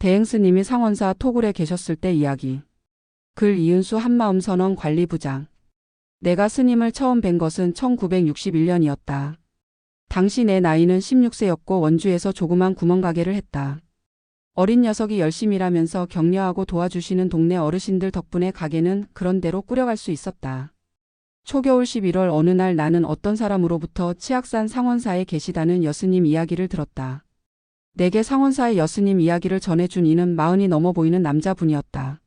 대행스님이 상원사 토굴에 계셨을 때 이야기. 글 이은수 한마음선언 관리부장. 내가 스님을 처음 뵌 것은 1961년이었다. 당시 내 나이는 16세였고 원주에서 조그만 구멍가게를 했다. 어린 녀석이 열심히 일하면서 격려하고 도와주시는 동네 어르신들 덕분에 가게는 그런대로 꾸려갈 수 있었다. 초겨울 11월 어느 날 나는 어떤 사람으로부터 치악산 상원사에 계시다는 여스님 이야기를 들었다. 내게 상원사의 여스님 이야기를 전해준 이는 40이 넘어 보이는 남자분이었다.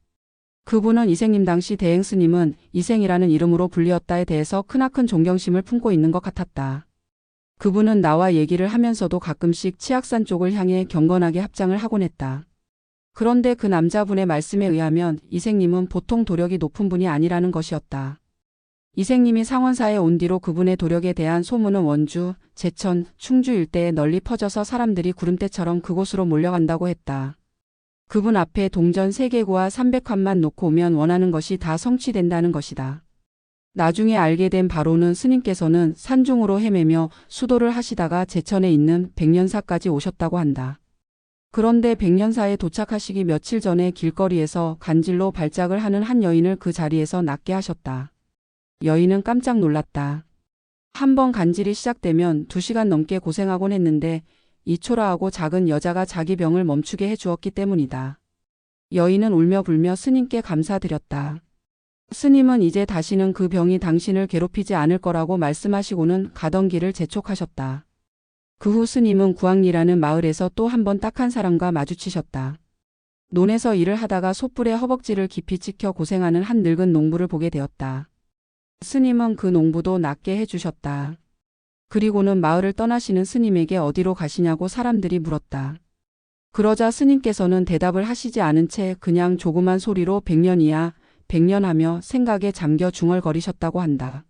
그분은 이생님 당시 대행스님은 이생이라는 이름으로 불리었다에 대해서 크나큰 존경심을 품고 있는 것 같았다. 그분은 나와 얘기를 하면서도 가끔씩 치악산 쪽을 향해 경건하게 합장을 하곤 했다. 그런데 그 남자분의 말씀에 의하면 이생님은 보통 도력이 높은 분이 아니라는 것이었다. 이생님이 상원사에 온 뒤로 그분의 도력에 대한 소문은 원주, 제천, 충주 일대에 널리 퍼져서 사람들이 구름대처럼 그곳으로 몰려간다고 했다. 그분 앞에 동전 3개구와 300환만 놓고 오면 원하는 것이 다 성취된다는 것이다. 나중에 알게 된 바로는 스님께서는 산중으로 헤매며 수도를 하시다가 제천에 있는 백년사까지 오셨다고 한다. 그런데 백년사에 도착하시기 며칠 전에 길거리에서 간질로 발작을 하는 한 여인을 그 자리에서 낫게 하셨다. 여인은 깜짝 놀랐다. 한번 간질이 시작되면 2시간 넘게 고생하곤 했는데 이 초라하고 작은 여자가 자기 병을 멈추게 해주었기 때문이다. 여인은 울며 불며 스님께 감사드렸다. 스님은 이제 다시는 그 병이 당신을 괴롭히지 않을 거라고 말씀하시고는 가던 길을 재촉하셨다. 그 후 스님은 구항리라는 마을에서 또 한 번 딱한 사람과 마주치셨다. 논에서 일을 하다가 솥불에 허벅지를 깊이 찍혀 고생하는 한 늙은 농부를 보게 되었다. 스님은 그 농부도 낫게 해주셨다. 그리고는 마을을 떠나시는 스님에게 어디로 가시냐고 사람들이 물었다. 그러자 스님께서는 대답을 하시지 않은 채 그냥 조그만 소리로 100년이야, 100년하며 생각에 잠겨 중얼거리셨다고 한다.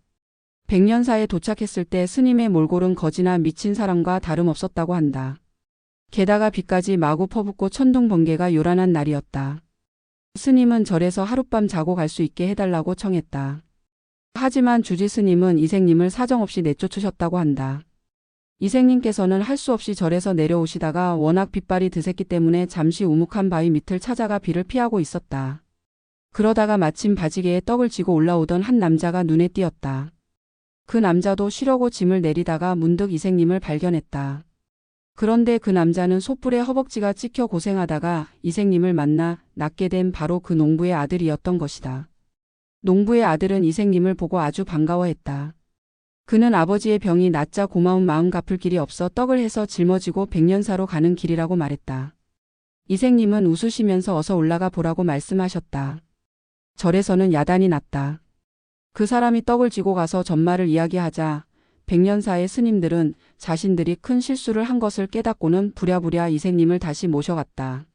백년사에 도착했을 때 스님의 몰골은 거지나 미친 사람과 다름없었다고 한다. 게다가 비까지 마구 퍼붓고 천둥번개가 요란한 날이었다. 스님은 절에서 하룻밤 자고 갈 수 있게 해달라고 청했다. 하지만 주지 스님은 이생님을 사정없이 내쫓으셨다고 한다. 이생님께서는 할 수 없이 절에서 내려오시다가 워낙 빗발이 드셌기 때문에 잠시 우묵한 바위 밑을 찾아가 비를 피하고 있었다. 그러다가 마침 바지개에 떡을 쥐고 올라오던 한 남자가 눈에 띄었다. 그 남자도 쉬려고 짐을 내리다가 문득 이생님을 발견했다. 그런데 그 남자는 솥불에 허벅지가 찍혀 고생하다가 이생님을 만나 낫게 된 바로 그 농부의 아들이었던 것이다. 농부의 아들은 이생님을 보고 아주 반가워했다. 그는 아버지의 병이 낫자 고마운 마음 갚을 길이 없어 떡을 해서 짊어지고 백년사로 가는 길이라고 말했다. 이생님은 웃으시면서 어서 올라가 보라고 말씀하셨다. 절에서는 야단이 났다. 그 사람이 떡을 쥐고 가서 전말을 이야기하자 백년사의 스님들은 자신들이 큰 실수를 한 것을 깨닫고는 부랴부랴 이생님을 다시 모셔갔다.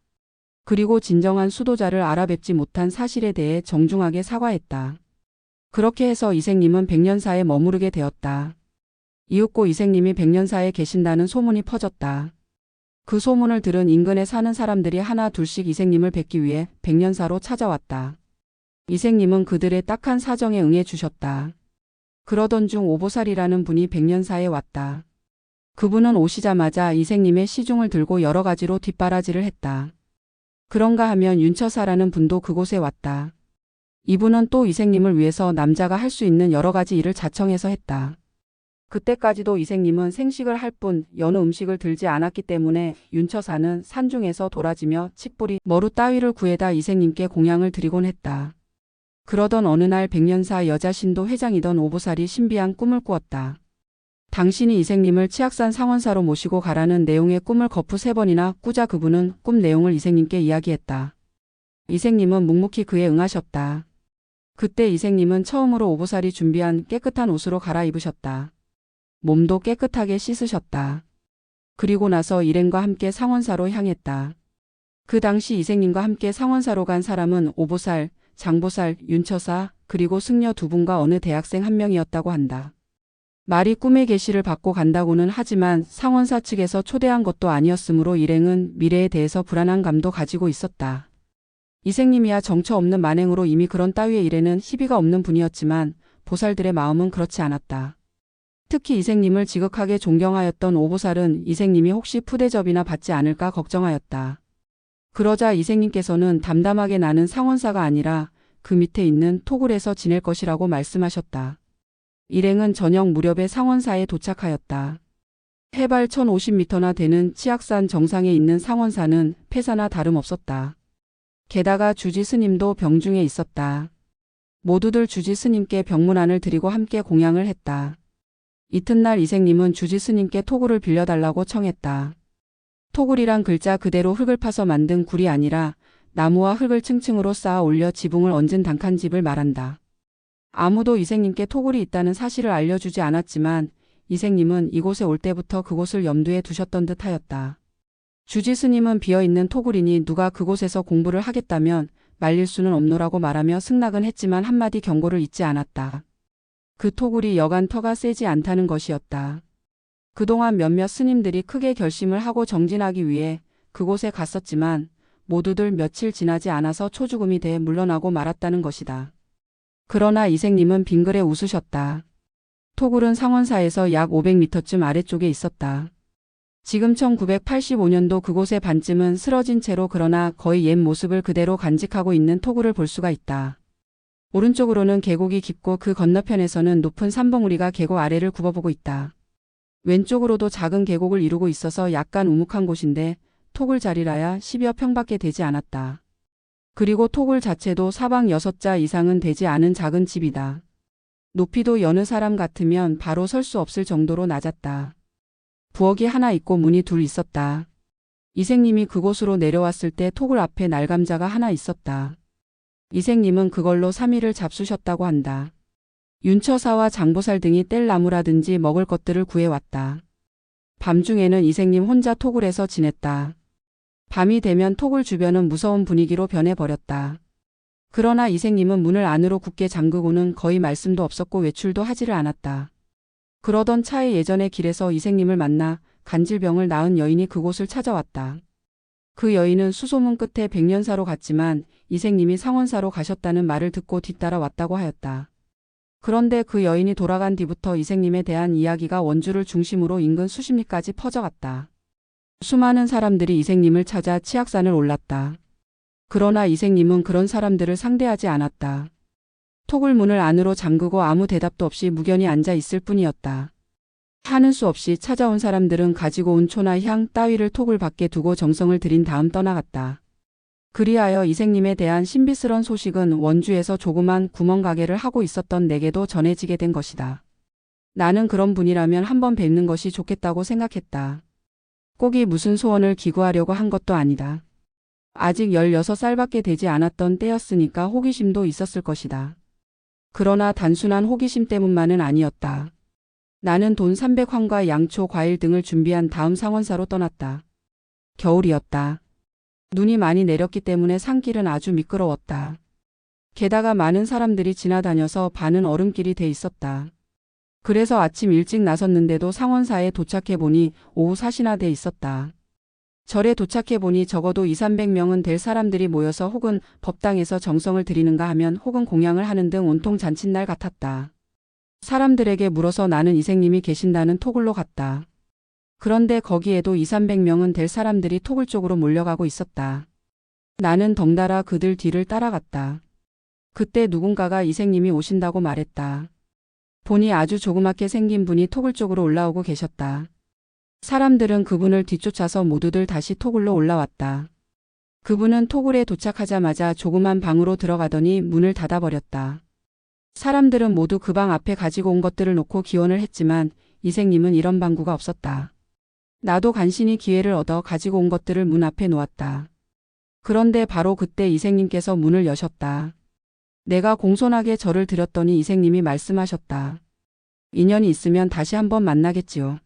그리고 진정한 수도자를 알아뵙지 못한 사실에 대해 정중하게 사과했다. 그렇게 해서 이생님은 백년사에 머무르게 되었다. 이윽고 이생님이 백년사에 계신다는 소문이 퍼졌다. 그 소문을 들은 인근에 사는 사람들이 하나 둘씩 이생님을 뵙기 위해 백년사로 찾아왔다. 이생님은 그들의 딱한 사정에 응해 주셨다. 그러던 중 오보살이라는 분이 백년사에 왔다. 그분은 오시자마자 이생님의 시중을 들고 여러 가지로 뒷바라지를 했다. 그런가 하면 윤처사라는 분도 그곳에 왔다. 이분은 또 이생님을 위해서 남자가 할 수 있는 여러 가지 일을 자청해서 했다. 그때까지도 이생님은 생식을 할 뿐 여느 음식을 들지 않았기 때문에 윤처사는 산중에서 도라지며 칡뿌리, 머루 따위를 구해다 이생님께 공양을 드리곤 했다. 그러던 어느 날 백년사 여자신도 회장이던 오보살이 신비한 꿈을 꾸었다. 당신이 이생님을 치악산 상원사로 모시고 가라는 내용의 꿈을 거푸 3번이나 꾸자 그분은 꿈 내용을 이생님께 이야기했다. 이생님은 묵묵히 그에 응하셨다. 그때 이생님은 처음으로 오보살이 준비한 깨끗한 옷으로 갈아입으셨다. 몸도 깨끗하게 씻으셨다. 그리고 나서 일행과 함께 상원사로 향했다. 그 당시 이생님과 함께 상원사로 간 사람은 오보살, 장보살, 윤처사, 그리고 승려 2분과 어느 대학생 1명이었다고 한다. 말이 꿈의 계시를 받고 간다고는 하지만 상원사 측에서 초대한 것도 아니었으므로 일행은 미래에 대해서 불안한 감도 가지고 있었다. 이생님이야 정처 없는 만행으로 이미 그런 따위의 일에는 희비가 없는 분이었지만 보살들의 마음은 그렇지 않았다. 특히 이생님을 지극하게 존경하였던 오보살은 이생님이 혹시 푸대접이나 받지 않을까 걱정하였다. 그러자 이생님께서는 담담하게 나는 상원사가 아니라 그 밑에 있는 토굴에서 지낼 것이라고 말씀하셨다. 일행은 저녁 무렵에 상원사에 도착하였다. 해발 1050m나 되는 치악산 정상에 있는 상원사는 폐사나 다름없었다. 게다가 주지 스님도 병중에 있었다. 모두들 주지 스님께 병문안을 드리고 함께 공양을 했다. 이튿날 이생님은 주지 스님께 토굴을 빌려달라고 청했다. 토굴이란 글자 그대로 흙을 파서 만든 굴이 아니라 나무와 흙을 층층으로 쌓아 올려 지붕을 얹은 단칸집을 말한다. 아무도 이생님께 토굴이 있다는 사실을 알려주지 않았지만 이생님은 이곳에 올 때부터 그곳을 염두에 두셨던 듯 하였다. 주지 스님은 비어있는 토굴이니 누가 그곳에서 공부를 하겠다면 말릴 수는 없노라고 말하며 승낙은 했지만 한마디 경고를 잊지 않았다. 그 토굴이 여간 터가 세지 않다는 것이었다. 그동안 몇몇 스님들이 크게 결심을 하고 정진하기 위해 그곳에 갔었지만 모두들 며칠 지나지 않아서 초죽음이 돼 물러나고 말았다는 것이다. 그러나 이생님은 빙그레 웃으셨다. 토굴은 상원사에서 약 500m쯤 아래쪽에 있었다. 지금 1985년도 그곳의 반쯤은 쓰러진 채로 그러나 거의 옛 모습을 그대로 간직하고 있는 토굴을 볼 수가 있다. 오른쪽으로는 계곡이 깊고 그 건너편에서는 높은 산봉우리가 계곡 아래를 굽어보고 있다. 왼쪽으로도 작은 계곡을 이루고 있어서 약간 우묵한 곳인데 토굴 자리라야 10여 평밖에 되지 않았다. 그리고 토굴 자체도 사방 6자 이상은 되지 않은 작은 집이다. 높이도 여느 사람 같으면 바로 설 수 없을 정도로 낮았다. 부엌이 하나 있고 문이 둘 있었다. 이생님이 그곳으로 내려왔을 때 토굴 앞에 날감자가 하나 있었다. 이생님은 그걸로 3일을 잡수셨다고 한다. 윤처사와 장보살 등이 뗄 나무라든지 먹을 것들을 구해왔다. 밤중에는 이생님 혼자 토굴에서 지냈다. 밤이 되면 토굴 주변은 무서운 분위기로 변해버렸다. 그러나 이생님은 문을 안으로 굳게 잠그고는 거의 말씀도 없었고 외출도 하지를 않았다. 그러던 차에 예전에 길에서 이생님을 만나 간질병을 낳은 여인이 그곳을 찾아왔다. 그 여인은 수소문 끝에 백년사로 갔지만 이생님이 상원사로 가셨다는 말을 듣고 뒤따라 왔다고 하였다. 그런데 그 여인이 돌아간 뒤부터 이생님에 대한 이야기가 원주를 중심으로 인근 수십 리까지 퍼져갔다. 수많은 사람들이 이생님을 찾아 치악산을 올랐다. 그러나 이생님은 그런 사람들을 상대하지 않았다. 토굴 문을 안으로 잠그고 아무 대답도 없이 무견히 앉아 있을 뿐이었다. 하는 수 없이 찾아온 사람들은 가지고 온 초나 향 따위를 토굴 밖에 두고 정성을 들인 다음 떠나갔다. 그리하여 이생님에 대한 신비스런 소식은 원주에서 조그만 구멍가게를 하고 있었던 내게도 전해지게 된 것이다. 나는 그런 분이라면 한번 뵙는 것이 좋겠다고 생각했다. 꼭이 무슨 소원을 기구하려고 한 것도 아니다. 아직 16살밖에 되지 않았던 때였으니까 호기심도 있었을 것이다. 그러나 단순한 호기심 때문만은 아니었다. 나는 돈 300황과 양초, 과일 등을 준비한 다음 상원사로 떠났다. 겨울이었다. 눈이 많이 내렸기 때문에 산길은 아주 미끄러웠다. 게다가 많은 사람들이 지나다녀서 반은 얼음길이 돼 있었다. 그래서 아침 일찍 나섰는데도 상원사에 도착해보니 오후 4시나 돼 있었다. 절에 도착해보니 적어도 200~300명은 될 사람들이 모여서 혹은 법당에서 정성을 들이는가 하면 혹은 공양을 하는 등 온통 잔칫날 같았다. 사람들에게 물어서 나는 이생님이 계신다는 토굴로 갔다. 그런데 거기에도 200~300명은 될 사람들이 토굴 쪽으로 몰려가고 있었다. 나는 덩달아 그들 뒤를 따라갔다. 그때 누군가가 이생님이 오신다고 말했다. 보니 아주 조그맣게 생긴 분이 토굴 쪽으로 올라오고 계셨다. 사람들은 그분을 뒤쫓아서 모두들 다시 토굴로 올라왔다. 그분은 토굴에 도착하자마자 조그만 방으로 들어가더니 문을 닫아버렸다. 사람들은 모두 그 방 앞에 가지고 온 것들을 놓고 기원을 했지만 이생님은 이런 방구가 없었다. 나도 간신히 기회를 얻어 가지고 온 것들을 문 앞에 놓았다. 그런데 바로 그때 이생님께서 문을 여셨다. 내가 공손하게 절을 드렸더니 이생님이 말씀하셨다. 인연이 있으면 다시 한번 만나겠지요.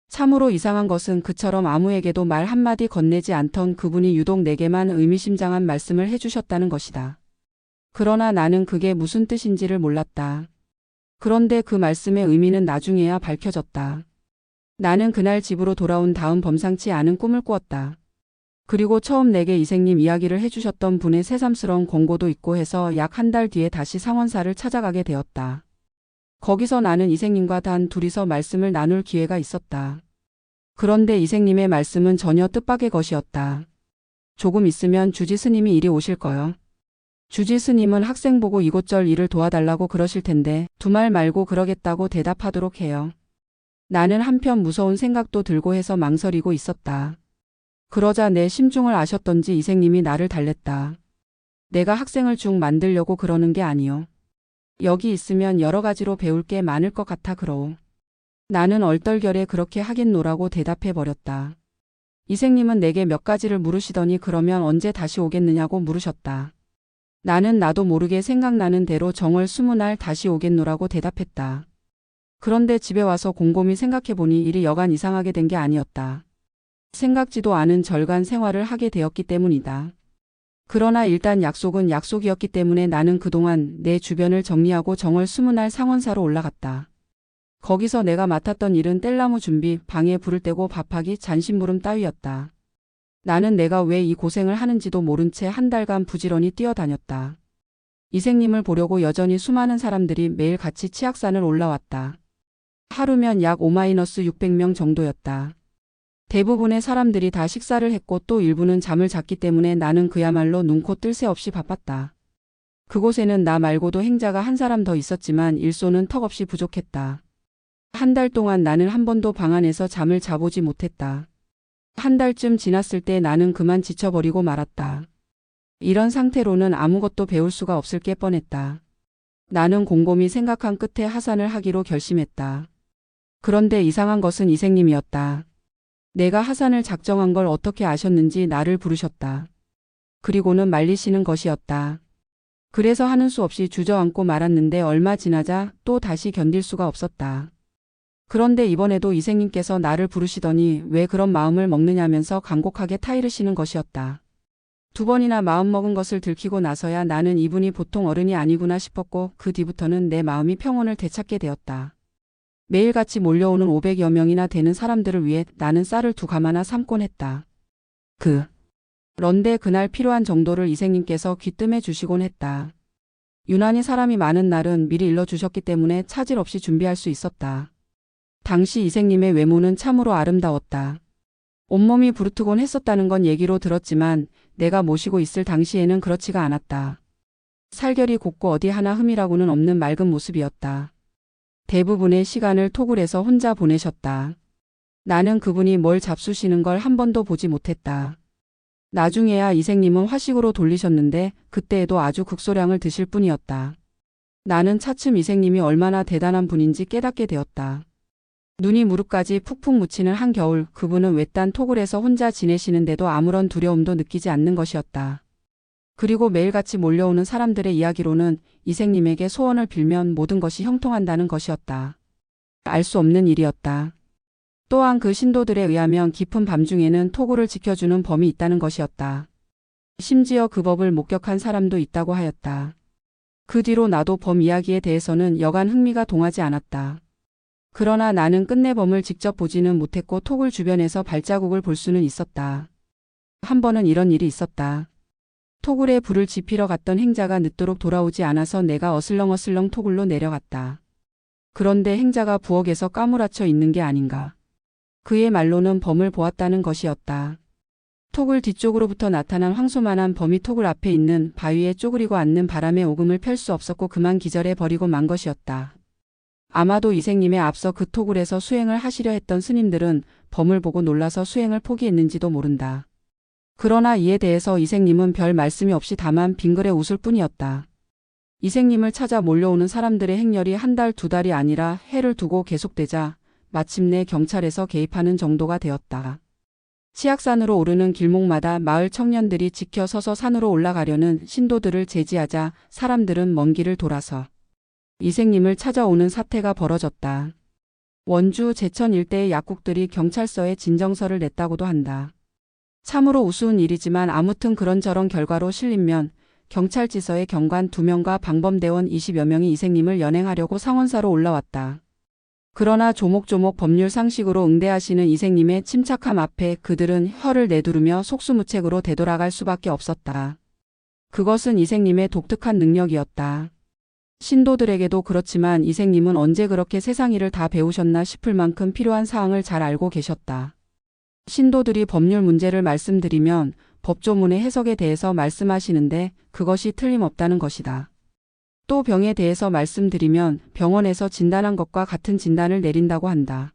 참으로 이상한 것은 그처럼 아무에게도 말 한마디 건네지 않던 그분이 유독 내게만 의미심장한 말씀을 해주셨다는 것이다. 그러나 나는 그게 무슨 뜻인지를 몰랐다. 그런데 그 말씀의 의미는 나중에야 밝혀졌다. 나는 그날 집으로 돌아온 다음 범상치 않은 꿈을 꾸었다. 그리고 처음 내게 이생님 이야기를 해주셨던 분의 새삼스러운 권고도 있고 해서 약 한 달 뒤에 다시 상원사를 찾아가게 되었다. 거기서 나는 이생님과 단 둘이서 말씀을 나눌 기회가 있었다. 그런데 이생님의 말씀은 전혀 뜻밖의 것이었다. 조금 있으면 주지 스님이 이리 오실 거요. 주지 스님은 학생 보고 이곳저곳 일을 도와달라고 그러실 텐데 두 말 말고 그러겠다고 대답하도록 해요. 나는 한편 무서운 생각도 들고 해서 망설이고 있었다. 그러자 내 심중을 아셨던지 이생님이 나를 달랬다. 내가 학생을 쭉 만들려고 그러는 게 아니요. 여기 있으면 여러 가지로 배울 게 많을 것 같아 그러오. 나는 얼떨결에 그렇게 하겠노라고 대답해 버렸다. 이생님은 내게 몇 가지를 물으시더니 그러면 언제 다시 오겠느냐고 물으셨다. 나는 나도 모르게 생각나는 대로 정월 20날 다시 오겠노라고 대답했다. 그런데 집에 와서 곰곰이 생각해보니 일이 여간 이상하게 된 게 아니었다. 생각지도 않은 절간 생활을 하게 되었기 때문이다. 그러나 일단 약속은 약속이었기 때문에 나는 그동안 내 주변을 정리하고 정월 20날 상원사로 올라갔다. 거기서 내가 맡았던 일은 뗄나무 준비, 방에 불을 떼고 밥하기, 잔심부름 따위였다. 나는 내가 왜 이 고생을 하는지도 모른 채 한 달간 부지런히 뛰어다녔다. 이생님을 보려고 여전히 수많은 사람들이 매일 같이 치악산을 올라왔다. 하루면 약 5-600명 정도였다. 대부분의 사람들이 다 식사를 했고 또 일부는 잠을 잤기 때문에 나는 그야말로 눈코 뜰 새 없이 바빴다. 그곳에는 나 말고도 행자가 한 사람 더 있었지만 일손은 턱없이 부족했다. 한 달 동안 나는 한 번도 방 안에서 잠을 자보지 못했다. 한 달쯤 지났을 때 나는 그만 지쳐버리고 말았다. 이런 상태로는 아무것도 배울 수가 없을 게 뻔했다. 나는 곰곰이 생각한 끝에 하산을 하기로 결심했다. 그런데 이상한 것은 이생님이었다. 내가 하산을 작정한 걸 어떻게 아셨는지 나를 부르셨다. 그리고는 말리시는 것이었다. 그래서 하는 수 없이 주저앉고 말았는데 얼마 지나자 또 다시 견딜 수가 없었다. 그런데 이번에도 이생님께서 나를 부르시더니 왜 그런 마음을 먹느냐면서 간곡하게 타이르시는 것이었다. 두 번이나 마음먹은 것을 들키고 나서야 나는 이분이 보통 어른이 아니구나 싶었고 그 뒤부터는 내 마음이 평온을 되찾게 되었다. 매일같이 몰려오는 500여 명이나 되는 사람들을 위해 나는 쌀을 2가마나 삶곤 했다. 그런데 그날 필요한 정도를 이생님께서 귀뜸해 주시곤 했다. 유난히 사람이 많은 날은 미리 일러주셨기 때문에 차질 없이 준비할 수 있었다. 당시 이생님의 외모는 참으로 아름다웠다. 온몸이 부르트곤 했었다는 건 얘기로 들었지만 내가 모시고 있을 당시에는 그렇지가 않았다. 살결이 곱고 어디 하나 흠이라고는 없는 맑은 모습이었다. 대부분의 시간을 토굴에서 혼자 보내셨다. 나는 그분이 뭘 잡수시는 걸 한 번도 보지 못했다. 나중에야 이생님은 화식으로 돌리셨는데 그때에도 아주 극소량을 드실 뿐이었다. 나는 차츰 이생님이 얼마나 대단한 분인지 깨닫게 되었다. 눈이 무릎까지 푹푹 묻히는 한겨울 그분은 외딴 토굴에서 혼자 지내시는데도 아무런 두려움도 느끼지 않는 것이었다. 그리고 매일같이 몰려오는 사람들의 이야기로는 이생님에게 소원을 빌면 모든 것이 형통한다는 것이었다. 알 수 없는 일이었다. 또한 그 신도들에 의하면 깊은 밤중에는 토굴을 지켜주는 범이 있다는 것이었다. 심지어 그 법을 목격한 사람도 있다고 하였다. 그 뒤로 나도 범 이야기에 대해서는 여간 흥미가 동하지 않았다. 그러나 나는 끝내 범을 직접 보지는 못했고 토굴 주변에서 발자국을 볼 수는 있었다. 한 번은 이런 일이 있었다. 토굴에 불을 지피러 갔던 행자가 늦도록 돌아오지 않아서 내가 어슬렁어슬렁 토굴로 내려갔다. 그런데 행자가 부엌에서 까무라쳐 있는 게 아닌가. 그의 말로는 범을 보았다는 것이었다. 토굴 뒤쪽으로부터 나타난 황소만한 범이 토굴 앞에 있는 바위에 쪼그리고 앉는 바람에 오금을 펼 수 없었고 그만 기절해 버리고 만 것이었다. 아마도 이생님에 앞서 그 토굴에서 수행을 하시려 했던 스님들은 범을 보고 놀라서 수행을 포기했는지도 모른다. 그러나 이에 대해서 이생님은 별 말씀이 없이 다만 빙그레 웃을 뿐이었다. 이생님을 찾아 몰려오는 사람들의 행렬이 한 달, 2달이 아니라 해를 두고 계속되자 마침내 경찰에서 개입하는 정도가 되었다. 치악산으로 오르는 길목마다 마을 청년들이 지켜 서서 산으로 올라가려는 신도들을 제지하자 사람들은 먼 길을 돌아서 이생님을 찾아오는 사태가 벌어졌다. 원주, 제천 일대의 약국들이 경찰서에 진정서를 냈다고도 한다. 참으로 우스운 일이지만 아무튼 그런저런 결과로 실리면 경찰지서에 경관 2명과 방범대원 20여 명이 이생님을 연행하려고 상원사로 올라왔다. 그러나 조목조목 법률 상식으로 응대하시는 이생님의 침착함 앞에 그들은 혀를 내두르며 속수무책으로 되돌아갈 수밖에 없었다. 그것은 이생님의 독특한 능력이었다. 신도들에게도 그렇지만 이생님은 언제 그렇게 세상 일을 다 배우셨나 싶을 만큼 필요한 사항을 잘 알고 계셨다. 신도들이 법률 문제를 말씀드리면 법조문의 해석에 대해서 말씀하시는데 그것이 틀림없다는 것이다. 또 병에 대해서 말씀드리면 병원에서 진단한 것과 같은 진단을 내린다고 한다.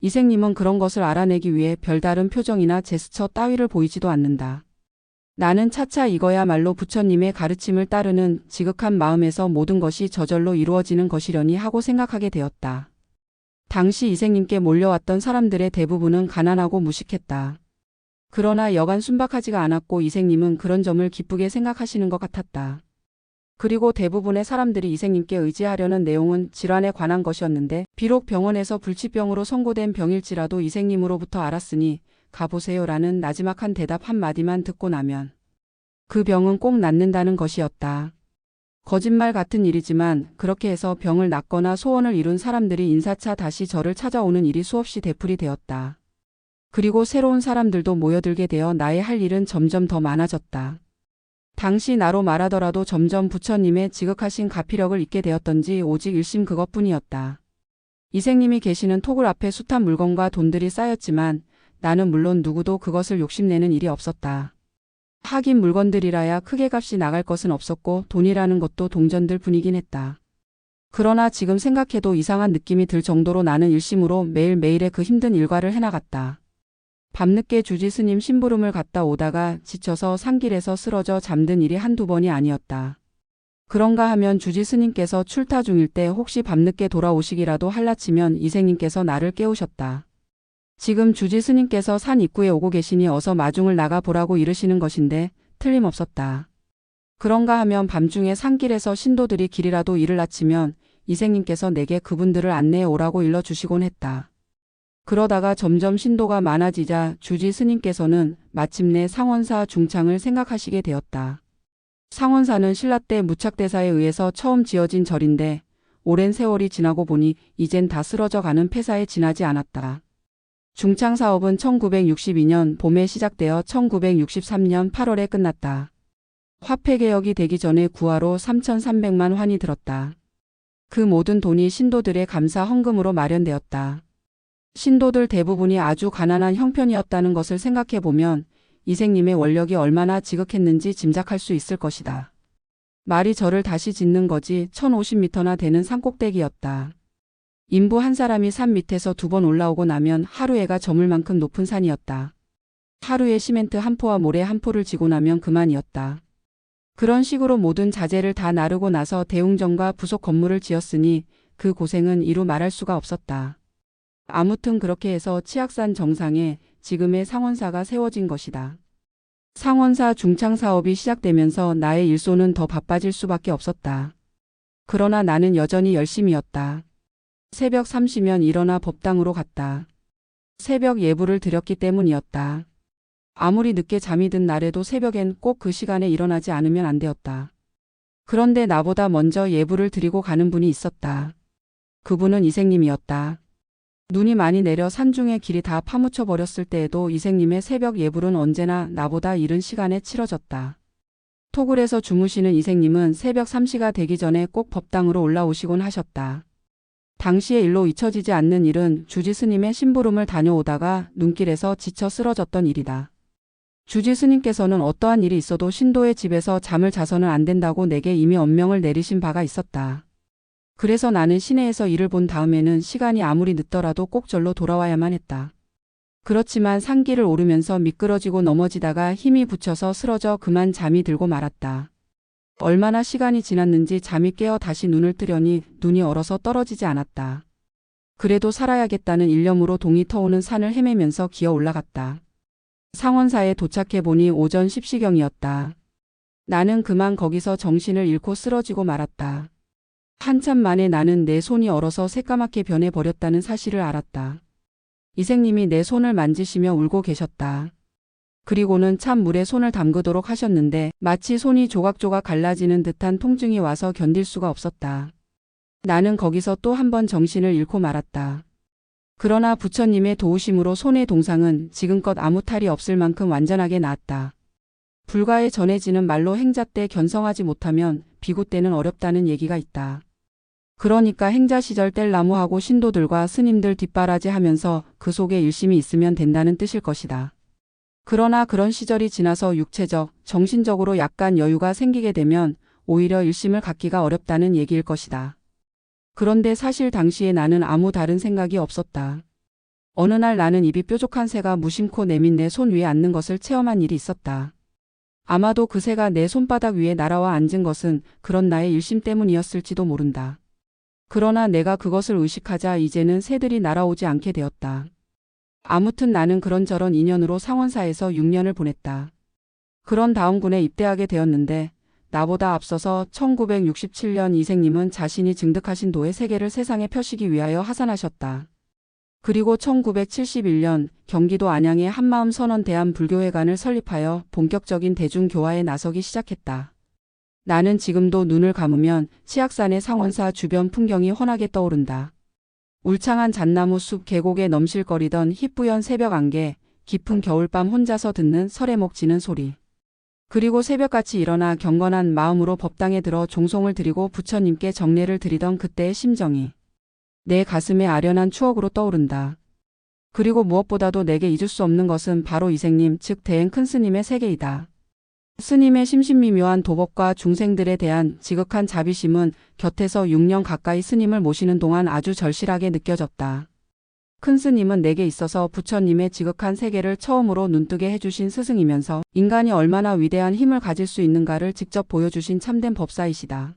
이생님은 그런 것을 알아내기 위해 별다른 표정이나 제스처 따위를 보이지도 않는다. 나는 차차 이거야말로 부처님의 가르침을 따르는 지극한 마음에서 모든 것이 저절로 이루어지는 것이려니 하고 생각하게 되었다. 당시 이생님께 몰려왔던 사람들의 대부분은 가난하고 무식했다. 그러나 여간 순박하지가 않았고 이생님은 그런 점을 기쁘게 생각하시는 것 같았다. 그리고 대부분의 사람들이 이생님께 의지하려는 내용은 질환에 관한 것이었는데 비록 병원에서 불치병으로 선고된 병일지라도 이생님으로부터 알았으니 가보세요라는 나지막한 대답 한마디만 듣고 나면 그 병은 꼭 낫는다는 것이었다. 거짓말 같은 일이지만 그렇게 해서 병을 낫거나 소원을 이룬 사람들이 인사차 다시 저를 찾아오는 일이 수없이 되풀이 되었다. 그리고 새로운 사람들도 모여들게 되어 나의 할 일은 점점 더 많아졌다. 당시 나로 말하더라도 점점 부처님의 지극하신 가피력을 잊게 되었던지 오직 일심 그것뿐이었다. 이생님이 계시는 토굴 앞에 숱한 물건과 돈들이 쌓였지만 나는 물론 누구도 그것을 욕심내는 일이 없었다. 하긴 물건들이라야 크게 값이 나갈 것은 없었고 돈이라는 것도 동전들 뿐이긴 했다. 그러나 지금 생각해도 이상한 느낌이 들 정도로 나는 일심으로 매일매일의 그 힘든 일과를 해나갔다. 밤늦게 주지 스님 심부름을 갔다 오다가 지쳐서 산길에서 쓰러져 잠든 일이 한두 번이 아니었다. 그런가 하면 주지 스님께서 출타 중일 때 혹시 밤늦게 돌아오시기라도 할라치면 이생님께서 나를 깨우셨다. 지금 주지 스님께서 산 입구에 오고 계시니 어서 마중을 나가 보라고 이르시는 것인데 틀림없었다. 그런가 하면 밤중에 산길에서 신도들이 길이라도 일을 낳치면 이생님께서 내게 그분들을 안내해 오라고 일러주시곤 했다. 그러다가 점점 신도가 많아지자 주지 스님께서는 마침내 상원사 중창을 생각하시게 되었다. 상원사는 신라 때 무착대사에 의해서 처음 지어진 절인데 오랜 세월이 지나고 보니 이젠 다 쓰러져 가는 폐사에 지나지 않았다. 중창 사업은 1962년 봄에 시작되어 1963년 8월에 끝났다. 화폐개혁이 되기 전에 구화로 3,300만 환이 들었다. 그 모든 돈이 신도들의 감사 헌금으로 마련되었다. 신도들 대부분이 아주 가난한 형편이었다는 것을 생각해보면 이생님의 원력이 얼마나 지극했는지 짐작할 수 있을 것이다. 말이 절을 다시 짓는 거지 1050m나 되는 산꼭대기였다. 인부 한 사람이 산 밑에서 2번 올라오고 나면 하루에가 저물 만큼 높은 산이었다. 하루에 시멘트 한 포와 모래 한 포를 지고 나면 그만이었다. 그런 식으로 모든 자재를 다 나르고 나서 대웅전과 부속 건물을 지었으니 그 고생은 이루 말할 수가 없었다. 아무튼 그렇게 해서 치악산 정상에 지금의 상원사가 세워진 것이다. 상원사 중창 사업이 시작되면서 나의 일손은 더 바빠질 수밖에 없었다. 그러나 나는 여전히 열심이었다. 새벽 3시면 일어나 법당으로 갔다. 새벽 예불을 드렸기 때문이었다. 아무리 늦게 잠이 든 날에도 새벽엔 꼭 그 시간에 일어나지 않으면 안 되었다. 그런데 나보다 먼저 예불을 드리고 가는 분이 있었다. 그분은 이생님이었다. 눈이 많이 내려 산중의 길이 다 파묻혀 버렸을 때에도 이생님의 새벽 예불은 언제나 나보다 이른 시간에 치러졌다. 토굴에서 주무시는 이생님은 새벽 3시가 되기 전에 꼭 법당으로 올라오시곤 하셨다. 당시의 일로 잊혀지지 않는 일은 주지 스님의 심부름을 다녀오다가 눈길에서 지쳐 쓰러졌던 일이다. 주지 스님께서는 어떠한 일이 있어도 신도의 집에서 잠을 자서는 안 된다고 내게 이미 엄명을 내리신 바가 있었다. 그래서 나는 시내에서 일을 본 다음에는 시간이 아무리 늦더라도 꼭 절로 돌아와야만 했다. 그렇지만 산길을 오르면서 미끄러지고 넘어지다가 힘이 붙여서 쓰러져 그만 잠이 들고 말았다. 얼마나 시간이 지났는지 잠이 깨어 다시 눈을 뜨려니 눈이 얼어서 떨어지지 않았다. 그래도 살아야겠다는 일념으로 동이 터오는 산을 헤매면서 기어 올라갔다. 상원사에 도착해보니 오전 10시경이었다. 나는 그만 거기서 정신을 잃고 쓰러지고 말았다. 한참 만에 나는 내 손이 얼어서 새까맣게 변해버렸다는 사실을 알았다. 이생님이 내 손을 만지시며 울고 계셨다. 그리고는 찬 물에 손을 담그도록 하셨는데 마치 손이 조각조각 갈라지는 듯한 통증이 와서 견딜 수가 없었다. 나는 거기서 또 한 번 정신을 잃고 말았다. 그러나 부처님의 도우심으로 손의 동상은 지금껏 아무 탈이 없을 만큼 완전하게 나았다. 불가에 전해지는 말로 행자 때 견성하지 못하면 비구 때는 어렵다는 얘기가 있다. 그러니까 행자 시절 뗄나무하고 신도들과 스님들 뒷바라지 하면서 그 속에 일심이 있으면 된다는 뜻일 것이다. 그러나 그런 시절이 지나서 육체적, 정신적으로 약간 여유가 생기게 되면 오히려 일심을 갖기가 어렵다는 얘기일 것이다. 그런데 사실 당시에 나는 아무 다른 생각이 없었다. 어느 날 나는 입이 뾰족한 새가 무심코 내민 내 손 위에 앉는 것을 체험한 일이 있었다. 아마도 그 새가 내 손바닥 위에 날아와 앉은 것은 그런 나의 일심 때문이었을지도 모른다. 그러나 내가 그것을 의식하자 이제는 새들이 날아오지 않게 되었다. 아무튼 나는 그런저런 인연으로 상원사에서 6년을 보냈다. 그런 다음 군에 입대하게 되었는데 나보다 앞서서 1967년 이생님은 자신이 증득하신 도의 세계를 세상에 펴시기 위하여 하산하셨다. 그리고 1971년 경기도 안양에 한마음 선원 대한불교회관을 설립하여 본격적인 대중교화에 나서기 시작했다. 나는 지금도 눈을 감으면 치악산의 상원사 주변 풍경이 환하게 떠오른다. 울창한 잣나무 숲 계곡에 넘실거리던 희뿌연 새벽 안개, 깊은 겨울밤 혼자서 듣는 설해목 지는 소리. 그리고 새벽같이 일어나 경건한 마음으로 법당에 들어 종송을 드리고 부처님께 정례를 드리던 그때의 심정이 내 가슴에 아련한 추억으로 떠오른다. 그리고 무엇보다도 내게 잊을 수 없는 것은 바로 이생님, 즉 대행 큰 스님의 세계이다. 스님의 심신미묘한 도법과 중생들에 대한 지극한 자비심은 곁에서 6년 가까이 스님을 모시는 동안 아주 절실하게 느껴졌다. 큰 스님은 내게 있어서 부처님의 지극한 세계를 처음으로 눈뜨게 해주신 스승이면서 인간이 얼마나 위대한 힘을 가질 수 있는가를 직접 보여주신 참된 법사이시다.